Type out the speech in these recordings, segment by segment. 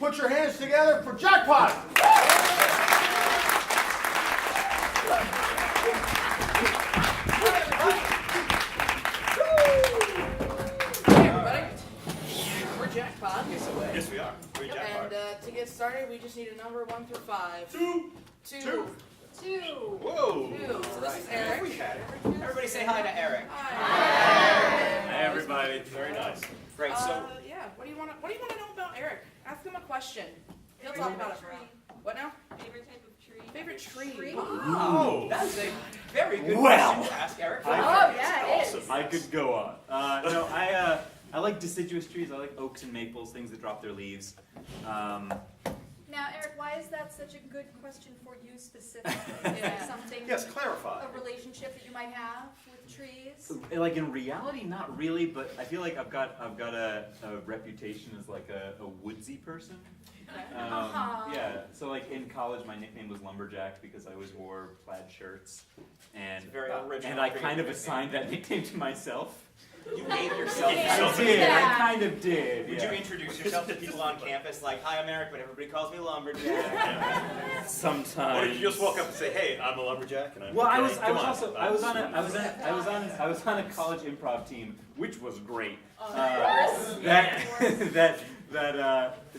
Put your hands together for Jackpot! Jackpot. Yes, we are. We're Jackpot. And to get started, we just need a number 1 through 5. Two. Whoa. 2. So this is Eric. We had it. Everybody say hi to Eric. Hi. Hey, everybody. Very nice. Great. So, yeah. What do you want to know about Eric? Ask him a question. He'll talk about it. What now? Favorite type of tree? Favorite tree. oh, that's a very good Well. question to ask Eric. Yeah, it is. I could go on. No, I like deciduous trees. I like oaks and maples, things that drop their leaves. Now, Eric, why is that such a good question for you specifically? Is Yeah. there something, Yes, clarify. a relationship that you might have with trees? Like in reality, not really, but I feel like I've got a reputation as like a woodsy person. Yeah, so like in college, my nickname was Lumberjack because I always wore plaid shirts, and Very original, and I kind creative of assigned that nickname to myself. You made yourself. Yeah. I did. Yeah. I kind of did. Would yeah. you introduce yourself to people on campus like, "Hi, I'm Eric, but everybody calls me Lumberjack"? Sometimes. Or did you just walk up and say, "Hey, I'm a lumberjack," and I'm Well, I okay, was come on." also I was on a college improv team, which was great.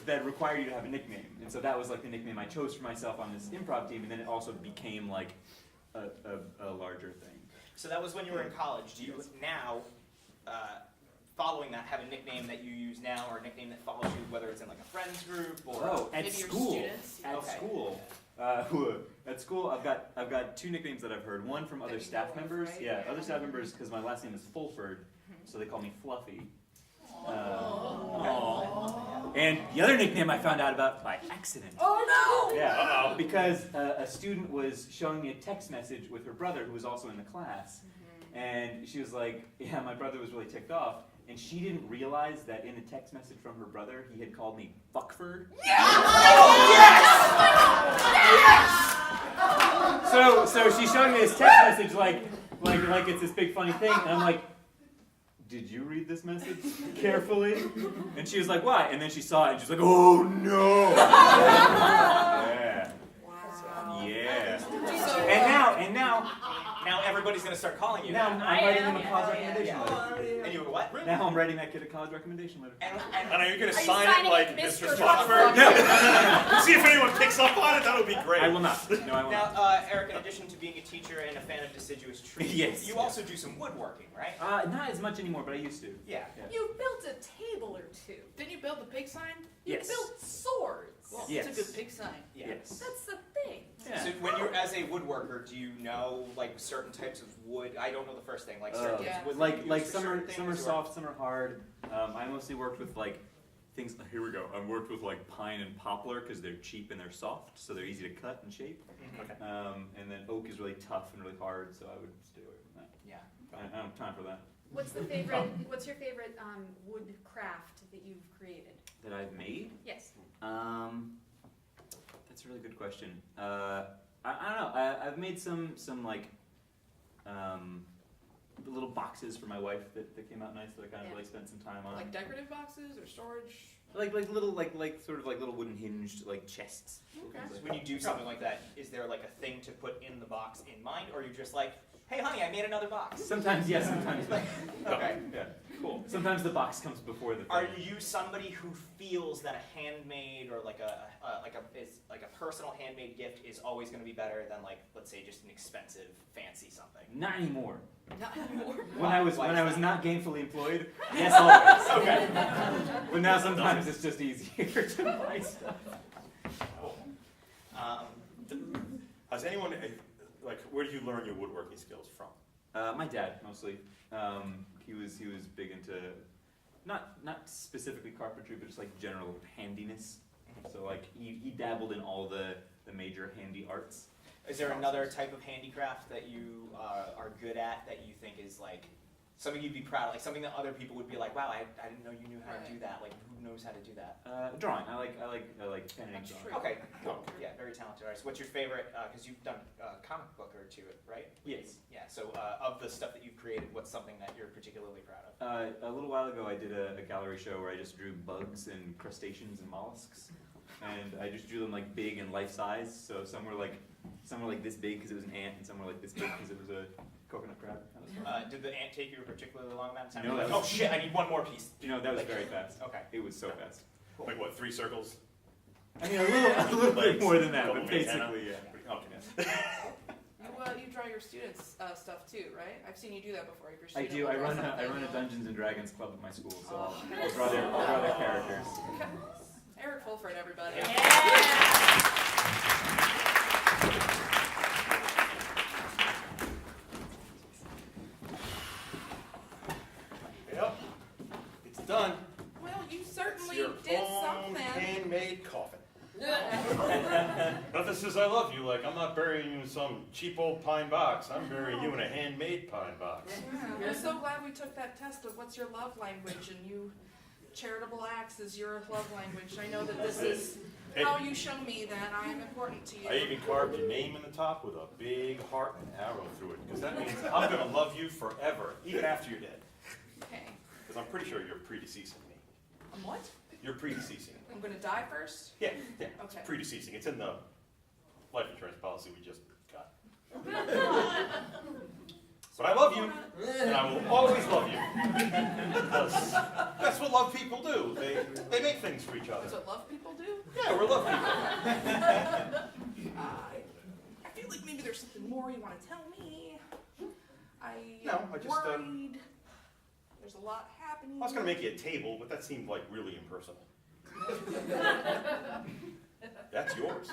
That required you to have a nickname, and so that was like the nickname I chose for myself on this improv team, and then it also became like a larger thing. So that was when you were in college. Do you now, following that, have a nickname that you use now, or a nickname that follows you, whether it's in like a friends group or? Oh, at Maybe your school. students? At Okay. school. At school, I've got 2 nicknames that I've heard. One from other That you staff know of, members. right? Yeah, other staff members, because my last name is Fulford, so they call me Fluffy. And the other nickname I found out about by accident. Oh no! Yeah, because a student was showing me a text message with her brother, who was also in the class, and she was like, "Yeah, my brother was really ticked off," and she didn't realize that in the text message from her brother, he had called me Fuckford. So she's showing me this text message like it's this big funny thing, and I'm like, "Did you read this message carefully?" And she was like, "Why?" And then she saw it, and she's like, "Oh no!" Yeah. Wow. Yeah. So, And now Now everybody's gonna start calling you. I'm that. writing him a college recommendation letter. And you what? Now I'm writing that kid a college recommendation letter. And And are you going to Are you sign it signing like it, Mr. Mr. Foxford? No. See if anyone picks up on it. That would be great. I will not. No, I will now, not. Eric, in addition to being a teacher and a fan of deciduous trees, Yes, you yes. also do some woodworking, right? Not as much anymore, but I used to. Yeah. You built a table or two. Didn't you build the pig sign? You Yes. built swords. Well, Yes. it's a good pig sign. Yeah. Yes. That's the thing. Yeah. So when you're as a woodworker, do you know like certain types of wood? I don't know the first thing. Like certain types Yeah. of wood. that Like you like use for some are certain some are things, or- soft, some are hard. I mostly worked with like things. Here we go. I worked with like pine and poplar because they're cheap and they're soft, so they're easy to cut and shape. Okay. And then oak is really tough and really hard, so I would stay away from that. Yeah. I don't have time for that. What's the favorite? What's your favorite wood craft that you've created? That I've made. Yes. That's a really good question. I don't know. I've made some like little boxes for my wife that came out nice that I kind of really spent some time on. Like decorative boxes or storage? Like little like sort of like little wooden hinged like chests. Okay. Things like When you do something like that, is there like a thing to put in the box in mind, or are you just like, "Hey, honey, I made another box"? Sometimes yes, sometimes no. Okay. Yeah, cool. Sometimes the box comes before the thing. Are you somebody who feels that a handmade or like a personal handmade gift is always going to be better than like, let's say, just an expensive fancy something? Not anymore. Not anymore. When I was Why is that? not gainfully employed, yes always. Okay. But now sometimes it's just easier to buy stuff. Has anyone, like, where did you learn your woodworking skills from? My dad mostly. He was big into not specifically carpentry, but just like general handiness. So like he dabbled in all the major handy arts. Is there another type of handicraft that you are good at that you think is like something you'd be proud of, like something that other people would be like, "Wow, I didn't know you knew how to do that." Like, who knows how to do that? Drawing. I like pen and ink drawing. Okay, cool. Yeah, very talented artist. What's your favorite? Because you've done a comic book or two, right? Yes. Yeah. So of the stuff that you've created, what's something that you're particularly proud of? A little while ago, I did a gallery show where I just drew bugs and crustaceans and mollusks. and I just drew them like big and life size. So some were like this big because it was an ant, and some were like this big because it was a coconut crab. Did the ant take you a particularly long amount of time? No, You're like, that was- oh shit, I need one more piece. That was very fast. Okay. It was so fast. Like what, 3 circles? I mean, a little bit Legs, more than that, couple but of antenna. basically, yeah. Okay. You draw your students' stuff too, right? I've seen you do that before. If your I student do. will I draw run something, a you'll- Dungeons and Dragons club at my school, so Oh. I'll draw their characters. Eric Fulford, everybody. Yep, it's done. Well, you It's certainly your did own something. handmade coffin. Nothing says I love you like I'm not burying you in some cheap old pine box. I'm burying you in a handmade pine box. Yeah, I'm so glad we took that test of what's your love language, and you charitable acts is your love language. I know that this is how you show me that I am important to you. I even carved your name in the top with a big heart and an arrow through it, because that means I'm gonna love you forever, even after you're dead. Okay. Because I'm pretty sure you're predeceasing me. I'm what? You're predeceasing. I'm gonna die first? Yeah, it's Okay. predeceasing. It's in the life insurance policy we just got. But I love you, and I will always love you. Because that's what love people do. They make things for each other. That's what love people do? Yeah, we're love people. I feel like maybe there's something more you want to tell me. No, I just, worried. There's a lot happening. I was gonna make you a table, but that seemed like really impersonal. That's yours.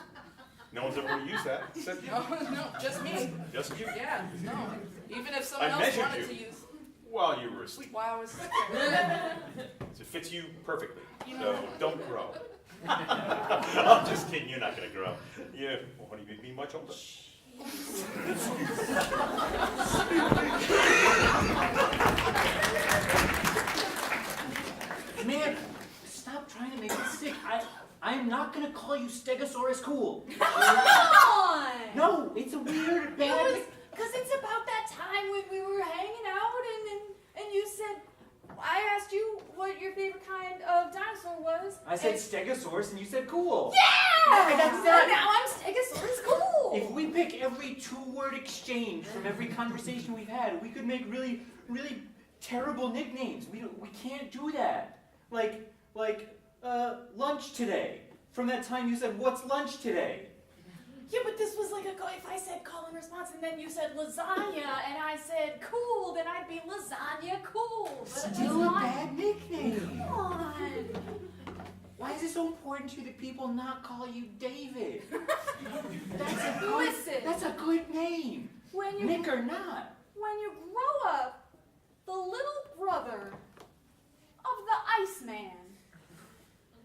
No one's ever gonna use that except you. No, just me. Just you. Yeah, no. Even if someone I else measured wanted you. to use While you were asleep. while I was It fits you perfectly. You So know- don't grow. I'm just kidding, you're not gonna grow. You won't even be much older. Man, stop trying to make me sick. I'm not gonna call you Stegosaurus cool. Come on! No, it's a weird, bad. Because it's about that time when we were hanging out and you said, I asked you what your favorite kind of dinosaur was. I said Stegosaurus and you said cool. Yeah! That's So that. now I'm Stegosaurus cool! If we pick every 2-word exchange from every conversation we've had, we could make really, really terrible nicknames. We can't do that. Like lunch today. From that time you said, what's lunch today? Yeah, but this was like if I said call and response and then you said lasagna and I said cool, then I'd be lasagna cool. But it's Still a not. bad nickname. Come on. Why is it so important to you that people not call you David? That's a good name. When you Nick or not. When you grow up, the little brother of the Iceman,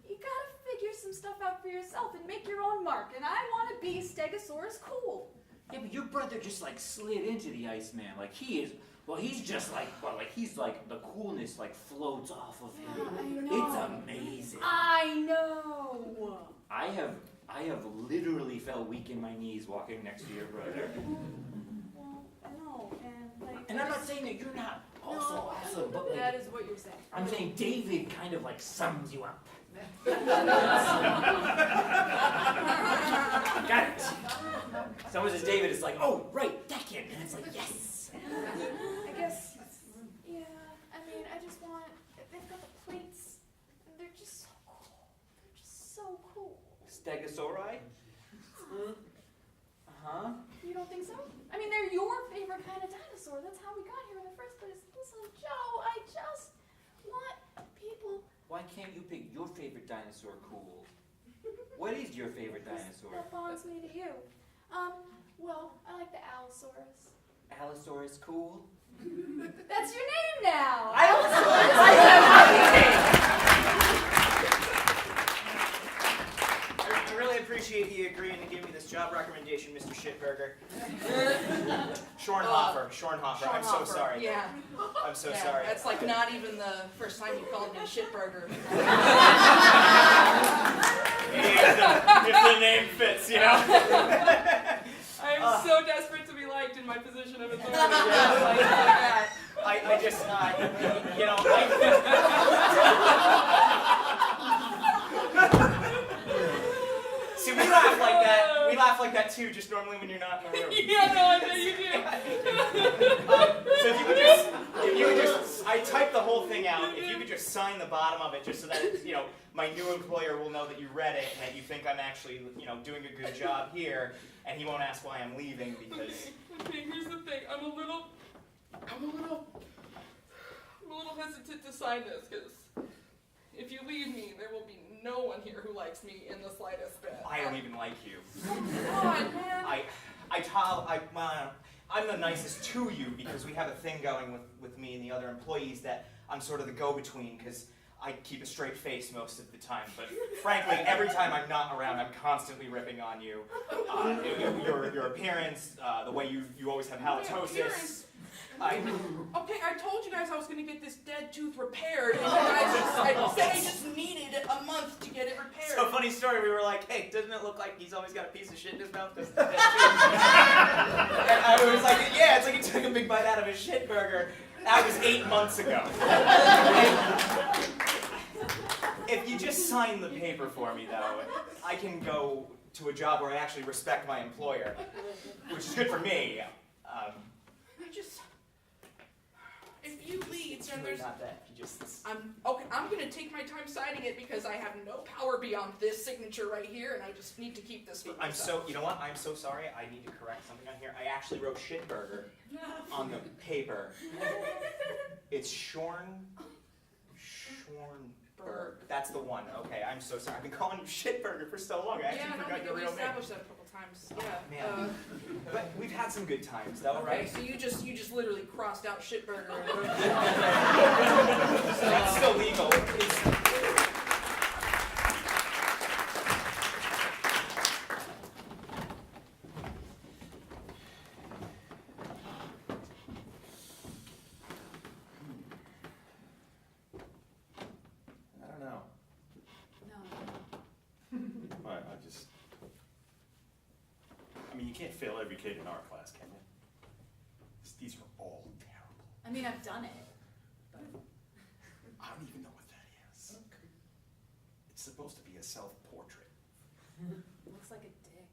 you gotta figure some stuff out for yourself and make your own mark. And I want to be Stegosaurus cool. Yeah, but your brother just like slid into the Iceman. Like he is, he's just like, he's like, the coolness like floats off of him. I know. It's amazing. I know. I have literally felt weak in my knees walking next to your brother. Well, I know, and like. And I'm not saying that you're not also awesome, but That like, is what you're saying. I'm saying David kind of like sums you up. Got it. Someone says David, it's like, oh, right, that kid. And it's like, yes. I guess. Yeah. I mean, I just want. They've got the plates. And they're just so cool. They're just so cool. Stegosauri? Uh-huh. You don't think so? I mean, they're your favorite kind of dinosaur. That's how we got here in the first place. Listen, Joe, I just want people. Why can't you pick your favorite dinosaur cool? What is your favorite dinosaur? That bonds me to you. Well, I like the Allosaurus. Allosaurus cool? That's your name now. I really appreciate you agreeing to give me this job recommendation, Mr. Shitburger. Schornhofer. I'm so Schornhofer. sorry. Yeah. I'm so Yeah, sorry. That's like not even the first time you called me a shitburger. If the name fits, you know. I'm so desperate to be liked in my position of authority. I just, you know, laugh like that. We laugh like that too, just normally when you're not in the room. Yeah, no, I bet you do. So if you could just, I typed the whole thing out. If you could just sign the bottom of it, just so that my new employer will know that you read it and that you think I'm actually, doing a good job here, and he won't ask why I'm leaving because. Okay, here's the thing. I'm a little hesitant to sign this because if you leave me, there will be no one here who likes me in the slightest bit. I don't even like you. Come on, man. I'm the nicest to you because we have a thing going with me and the other employees that I'm sort of the go-between because I keep a straight face most of the time. But frankly, every time I'm not around, I'm constantly ripping on you. Your appearance, the way you always have halitosis. Okay, I told you guys I was going to get this dead tooth repaired, and you guys said I just needed a month to get it repaired. So funny story, we were like, hey, doesn't it look like he's always got a piece of shit in his mouth? And I was like, yeah, it's like he took a big bite out of his shit burger. That was 8 months ago. If you just sign the paper for me, though, I can go to a job where I actually respect my employer, which is good for me. If you leave, then there's. Not that. You just. I'm going to take my time signing it because I have no power beyond this signature right here, and I just need to keep this for myself. You know what? I'm so sorry. I need to correct something on here. I actually wrote shitburger on the paper. It's Shornberg. That's the one. Okay, I'm so sorry. I've been calling you shitburger for so long. I actually forgot your real name. Established that a couple times. Yeah. Man. But we've had some good times, though, Okay, right? so you just literally crossed out shitburger. That's still legal. I don't know. No. I mean, you can't fail every kid in our class, can you? These are all terrible. I mean, I've done it. But I don't even know what that is. It's supposed to be a self-portrait. it looks like a dick.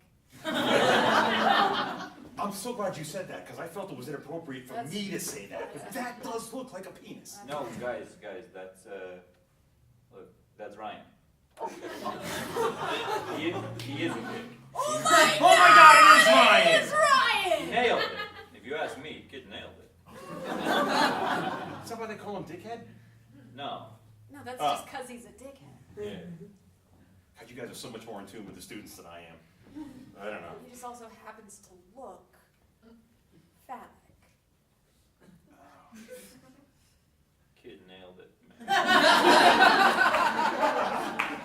I'm so glad you said that, because I felt it was inappropriate for me to say that, but that does look like a penis. No, guys, that's look, that's Ryan. He is a dick. Oh my God, it is Ryan! It's Ryan! Nailed it. If you ask me, kid nailed it. Is that why they call him dickhead? No. No, that's just because he's a dickhead. Yeah. God, you guys are so much more in tune with the students than I am. I don't know. He just also happens to look phallic. Kid nailed it, man.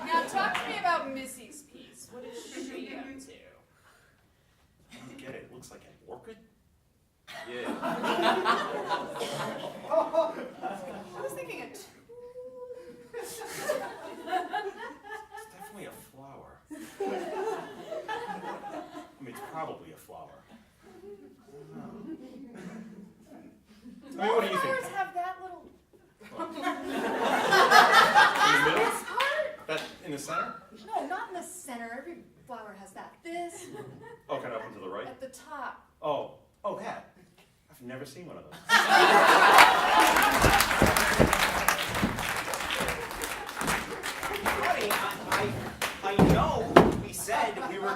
Now talk to me about Missy's piece. What is she up to? I don't get it. It looks like an orchid. Yeah. I was thinking a It's definitely a flower. I mean, it's probably a flower. I don't know. I mean, what do you flowers think? have that little In the middle? this part? That in the center? No, not in the center. Every flower has that. This Oh, kind of up and to the right? at the top. Oh, that. I've never seen one of those. Buddy, I know we said we were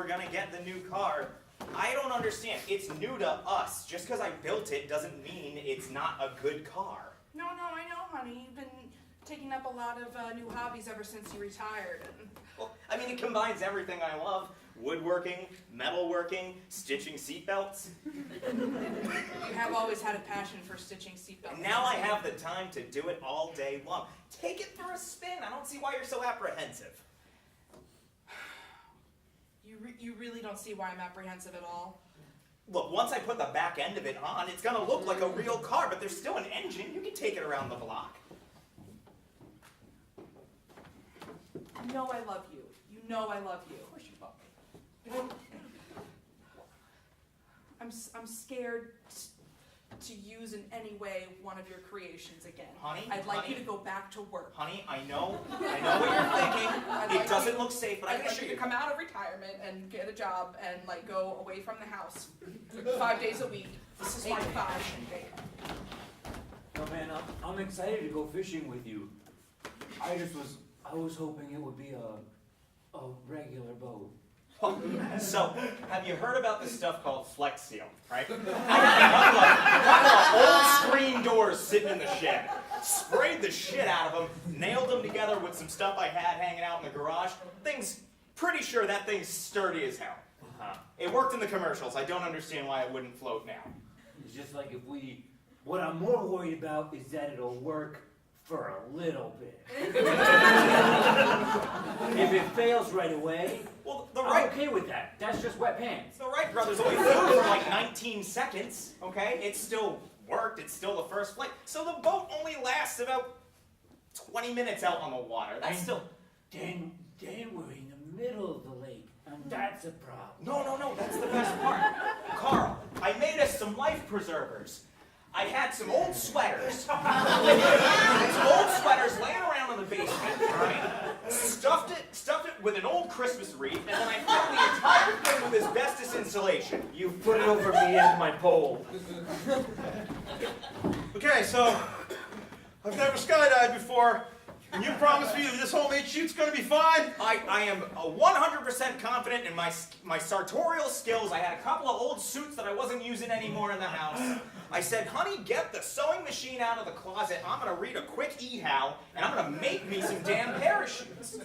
gonna get the new car. I don't understand. It's new to us. Just because I built it doesn't mean it's not a good car. No, I know, honey. You've been taking up a lot of new hobbies ever since you retired. And Well, I mean, it combines everything I love. Woodworking, metalworking, stitching seatbelts. you have always had a passion for stitching seatbelts. And now I have the time to do it all day long. Take it for a spin. I don't see why you're so apprehensive. You really don't see why I'm apprehensive at all? Look, once I put the back end of it on, it's gonna look like a real car, but there's still an engine. You can take it around the block. You know I love you. You know I love you. Of course you love me. I'm scared to use in any way one of your creations again. Honey, I'd like you honey. to go back to work. Honey, I know what you're thinking. I'd It like doesn't you- look safe, but I I'd can like assure you to you. come out of retirement and get a job and like go away from the house 5 days a week. This is 8 my to 5. passion, babe. No, man, I'm excited to go fishing with you. I was hoping it would be a regular boat. So, have you heard about this stuff called Flex Seal, right? I had a couple of old screen doors sitting in the shed. Sprayed the shit out of them, nailed them together with some stuff I had hanging out in the garage. Pretty sure that thing's sturdy as hell. It worked in the commercials. I don't understand why it wouldn't float now. It's just like what I'm more worried about is that it'll work for a little bit. If it fails right away, Well, I'm okay with that. That's just wet pants. The Wright brothers only flew for like 19 seconds, okay? It still worked. It's still the first flight. So the boat only lasts about 20 minutes out on the water. That's still... Then we're in the middle of the lake, and that's a problem. No, that's the best part. Carl, I made us some life preservers. I had some old sweaters. Some old sweaters laying around in the basement, right? Stuffed it with an old Christmas wreath, and then I filled the entire thing with asbestos insulation. You put it over me and my pole. Okay, so I've never skydived before, and you promised me that this homemade chute's gonna be fine. I am 100% confident in my sartorial skills. I had a couple of old suits that I wasn't using anymore in the house. I said, honey, get the sewing machine out of the closet. I'm going to read a quick e-how, and I'm going to make me some damn parachutes.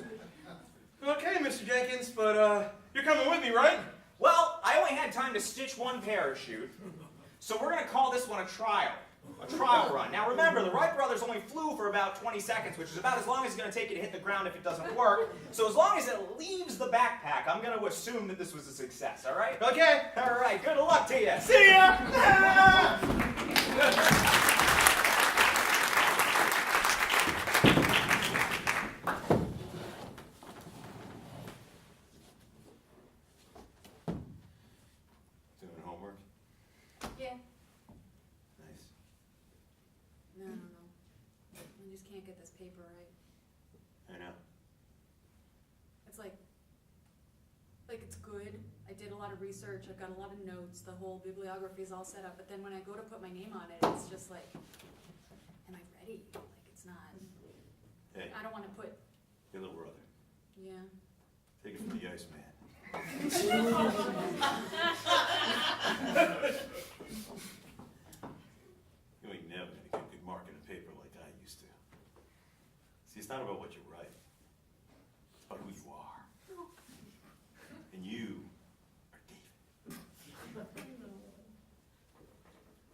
Okay, Mr. Jenkins, but you're coming with me, right? Well, I only had time to stitch one parachute, so we're going to call this one a trial run. Now remember, the Wright brothers only flew for about 20 seconds, which is about as long as it's going to take you to hit the ground if it doesn't work. So as long as it leaves the backpack, I'm going to assume that this was a success, all right? Okay. All right, good luck to you. See ya! Doing homework? Yeah. Nice. No. I just can't get this paper right. I know. It's like it's good. I did a lot of research. I've got a lot of notes. The whole bibliography is all set up. But then when I go to put my name on it, it's just like, am I ready? Like it's not. Hey, I don't want to put. your little brother. Yeah. Take it from the Iceman. You ain't never gonna get a good mark in a paper like I used to. See, it's not about what you write. It's about who you are. And you are David.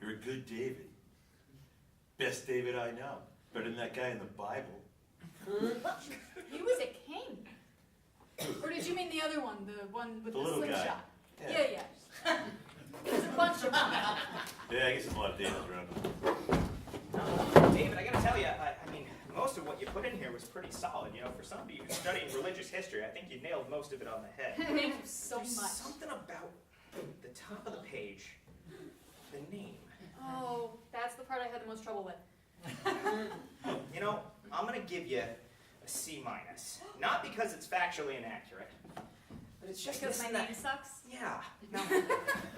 You're a good David. Best David I know. Better than that guy in the Bible. He was a king. Or did you mean the other one, the one with The the little guy. slingshot? Yeah. Yeah. There's a bunch of them. Yeah, I guess there's a lot of Davids around. David, I gotta tell you, I mean, most of what you put in here was pretty solid. You know, for somebody who's studying religious history, I think you nailed most of it on the head. Thank you so There's much. something about the top of the page, the name. Oh, that's the part I had the most trouble with. You know, I'm gonna give you a C-. Not because it's factually inaccurate, but it's just Because my missing that. name sucks? Yeah.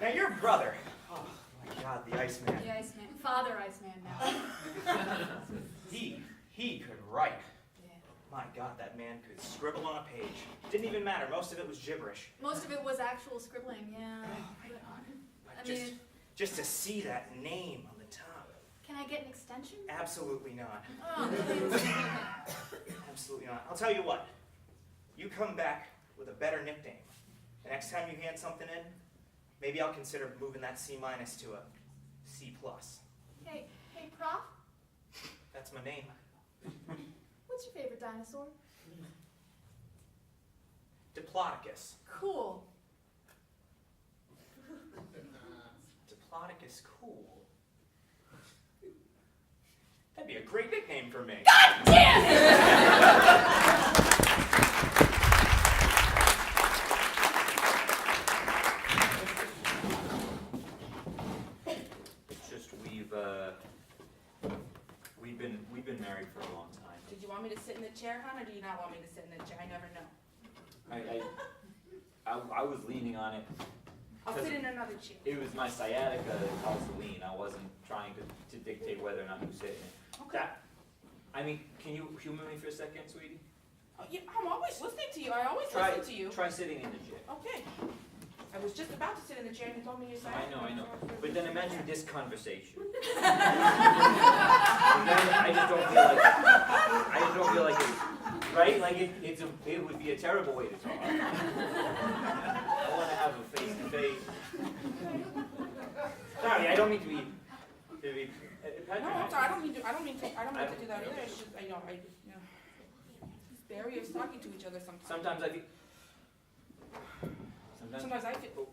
Now your brother. Oh my God, the Iceman. The Iceman. Father Iceman now. He could write. Yeah. My God, that man could scribble on a page. Didn't even matter. Most of it was gibberish. Most of it was actual scribbling, yeah. But I just, mean- just to see that name on the top. Can I get an extension? Absolutely not. Oh, please. Absolutely not. I'll tell you what. You come back with a better nickname. The next time you hand something in, maybe I'll consider moving that C- to a C+. Hey, Prof, That's my name. what's your favorite dinosaur? Diplodocus. Cool. Diplodocus cool. That'd be a great nickname for me. God damn it! It's just we I was leaning on it. I'll sit in another chair. It was my sciatica that caused the lean. I wasn't trying to dictate whether or not you sit in it. Okay. I mean, can you humor me for a second, sweetie? Oh, yeah, I'm always listening to you. I always Try, listen to you. try sitting in the chair. Okay. I was just about to sit in the chair and you told me you sat. I know. But then imagine this conversation. And then I just don't feel like it, right? Like it would be a terrible way to talk. I want to have a face-to-face. Sorry, I don't mean to be No, I'm sorry. I don't mean to do that either. It's just, these barriers talking to each other sometimes. Sometimes I feel. Sometimes I feel.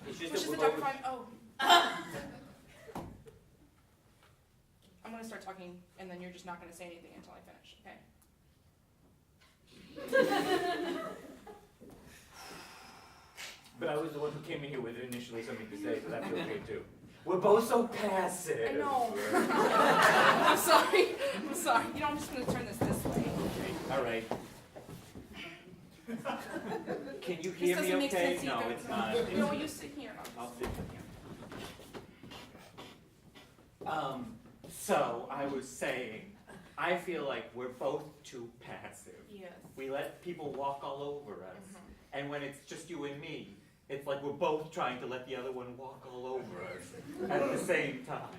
It's just Pushes that the we're dog both. fine. Oh. I'm gonna start talking, and then you're just not gonna say anything until I finish. Okay. But I was the one who came in here with initially something to say, so that feels good too. We're both so passive. I know. I'm sorry. You know, I'm just gonna turn this way. All right. Can you This hear me doesn't make okay? sense No, either. it's not. No, you sit here. I'll sit here. So I was saying, I feel like we're both too passive. Yes. We let people walk all over us. Mhm. And when it's just you and me, it's like we're both trying to let the other one walk all over us at the same time.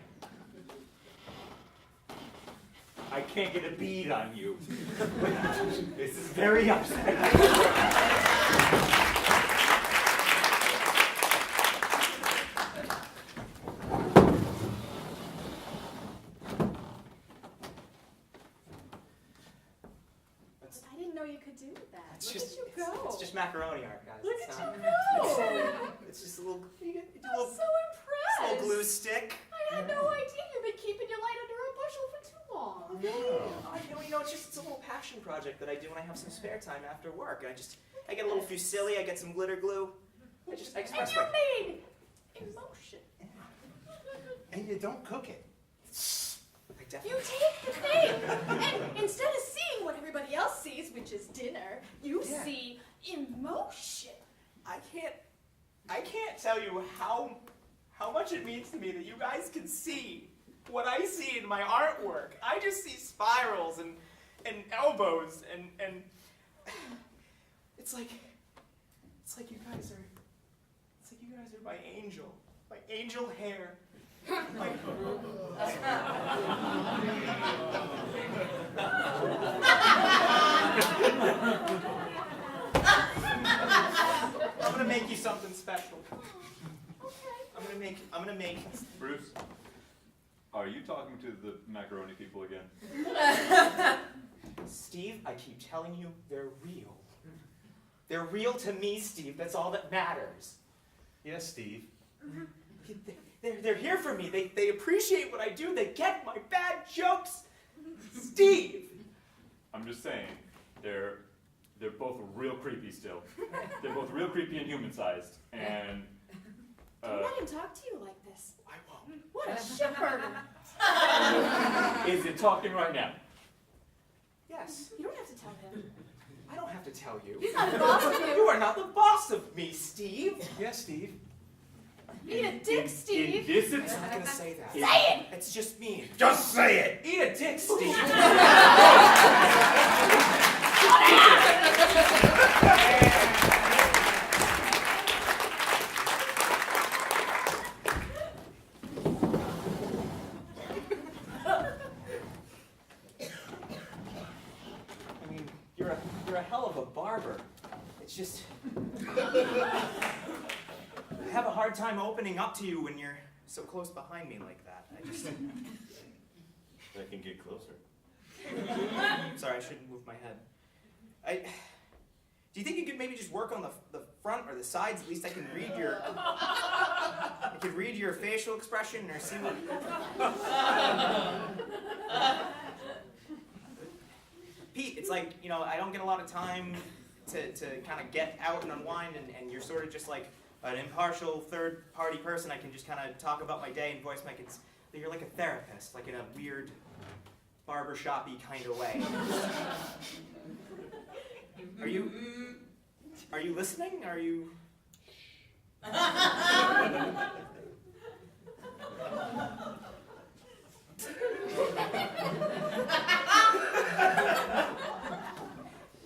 I can't get a bead on you. This is very upsetting. I didn't know you could do that. It's Look just, at you go. it's just macaroni art, guys. Look It's at not- you go. It's just a little, you get, you do a I'm little, so impressed. little glue stick. I had no idea you've been keeping your light under a bushel for too long. It's a little passion project that I do when I have some spare time after work. I get a little fusilli, I get some glitter glue. I And express you my... made emotion. And you don't cook it. I You definitely... take the thing, and instead of seeing what everybody else sees, which is dinner, you Yeah. see emotion. I can't tell you how much it means to me that you guys can see what I see in my artwork. I just see spirals and elbows and it's like you guys are my angel hair. I'm gonna make you something special. Okay. I'm gonna make. Bruce, are you talking to the macaroni people again? Steve, I keep telling you, they're real. They're real to me, Steve. That's all that matters. Yes, Steve. They're here for me. They appreciate what I do. They get my bad jokes. Steve! I'm just saying, they're both real creepy still. They're both real creepy and human-sized, and Don't let him talk to you like this. I won't. What a shitburger. Is it talking right now? Yes. You don't have to tell him. I don't have to tell you. He's not the boss of You you. are not the boss of me, Steve. Yes, Steve. Eat a dick, Steve. In this I'm not gonna say that. Say it. It's just mean. Just say it! Eat a dick, Steve. I mean, you're a hell of a barber. It's just I have a hard time opening up to you when you're so close behind me like that. I can get closer. Sorry, I shouldn't move my head. Do you think you could maybe just work on the front or the sides? At least I can read your facial expression or see what. Pete, it's like, I don't get a lot of time to kind of get out and unwind, and you're sort of just like an impartial third-party person. I can just kind of talk about my day and voice my concern. You're like a therapist, like in a weird barbershop-y kind of way. Are you Are you listening? Are you?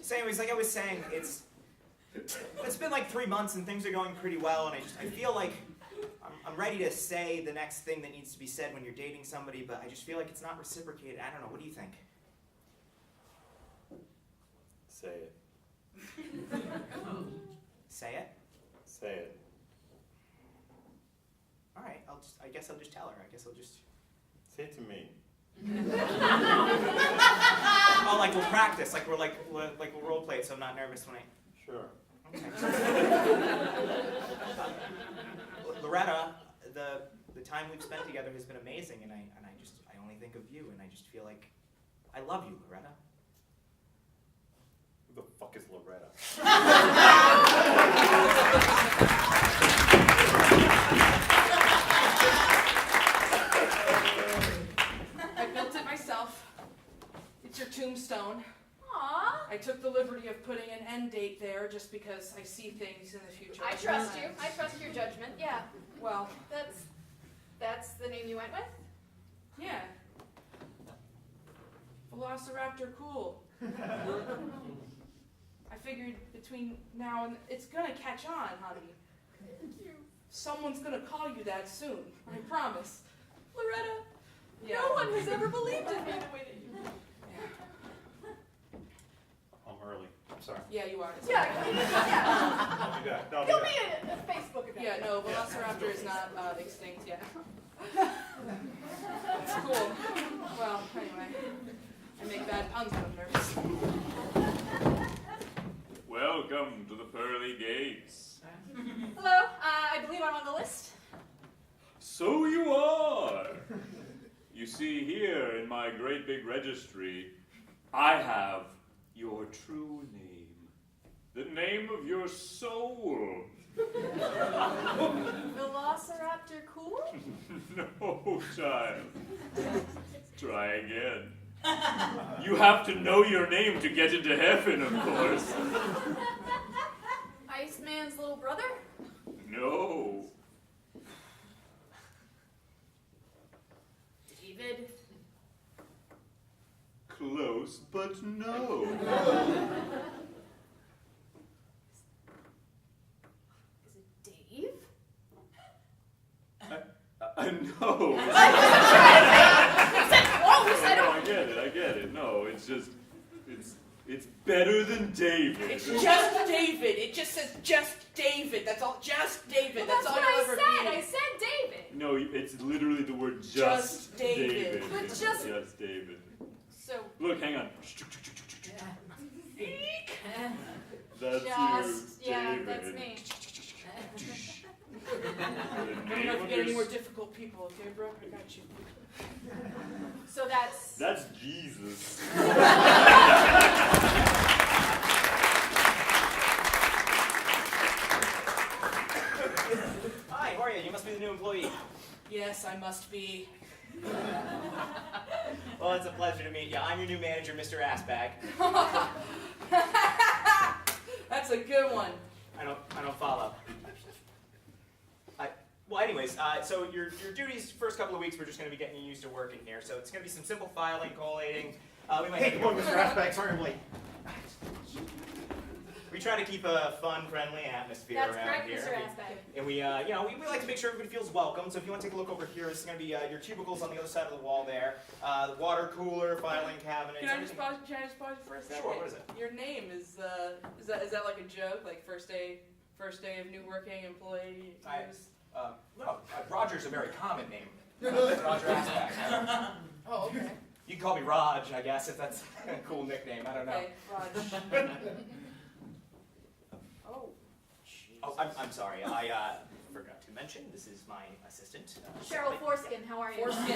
So anyways, like I was saying, it's been like 3 months and things are going pretty well, and I feel like I'm ready to say the next thing that needs to be said when you're dating somebody, but I just feel like it's not reciprocated. I don't know. What do you think? Say it. Say it? Say it. All right. I guess I'll just tell her. I guess I'll just. Say it to me. Oh, like we'll practice. Like we'll role play it, so I'm not nervous when I. Sure. Okay. Loretta, the time we've spent together has been amazing, and I only think of you, and I just feel like I love you, Loretta. Who the fuck is Loretta? I built it myself. It's your tombstone. Aw. I took the liberty of putting an end date there just because I see things in the future. I trust you. I trust your judgment. Yeah. Well, That's the name you went with? yeah. Velociraptor cool. I figured between now and it's gonna catch on, honey. Someone's gonna call you that soon. I promise. Loretta, Yeah. no one has ever believed in me the way that you do. I'm early. I'm sorry. Yeah, you are. Yeah. I'll be back. I'll be You'll back. be a Facebook account. Yeah, no, Velociraptor is not extinct yet. It's cool. Well, anyway, I make bad puns when I'm nervous. Welcome to the pearly gates. Hello, I believe I'm on the list. So you are. You see, here in my great big registry, I have your true name. The name of your soul. Velociraptor cool? No, child. Try again. You have to know your name to get into heaven, of course. Iceman's little brother? No. David? Close, but no. Is it Dave? No. I get it. No, it's just, it's better than David. It's just David. It just says just David. That's all. Just David. Well, that's all what you'll I ever said. be. I said David. No, it's literally the word Just David. But just- Just David. So, Look, hang on. That's just, you, yeah, David. that's me. The I don't name know if of you get any your more s- difficult people, okay, bro? I got you. So that's... That's Jesus. Hi, how are you? You must be the new employee. Yes, I must be. Well, it's a pleasure to meet you. I'm your new manager, Mr. Assbag. That's a good one. I don't follow. Well, anyways, so your duties first couple of weeks, we're just going to be getting you used to working here. So it's going to be some simple filing, collating. We might Hey, have come on, Mr. Aspect, sorry I'm late. We try to keep a fun, friendly atmosphere That's around correct, here. Mr. Asbag. And we like to make sure everybody feels welcome. So if you want to take a look over here, this is going to be your cubicles on the other side of the wall there. The water cooler, filing cabinet. Can I just pause you for a second? Sure, what is it? Your name is that like a joke? Like first day of new working employee? No, Roger's a very common name. Roger Asbag. Oh, okay. You can call me Raj, I guess, if that's a cool nickname. I don't know. Okay, Raj. Oh, jeez. Oh, I'm sorry. I forgot to mention, this is my assistant. Cheryl Foreskin, how are you? Foreskin.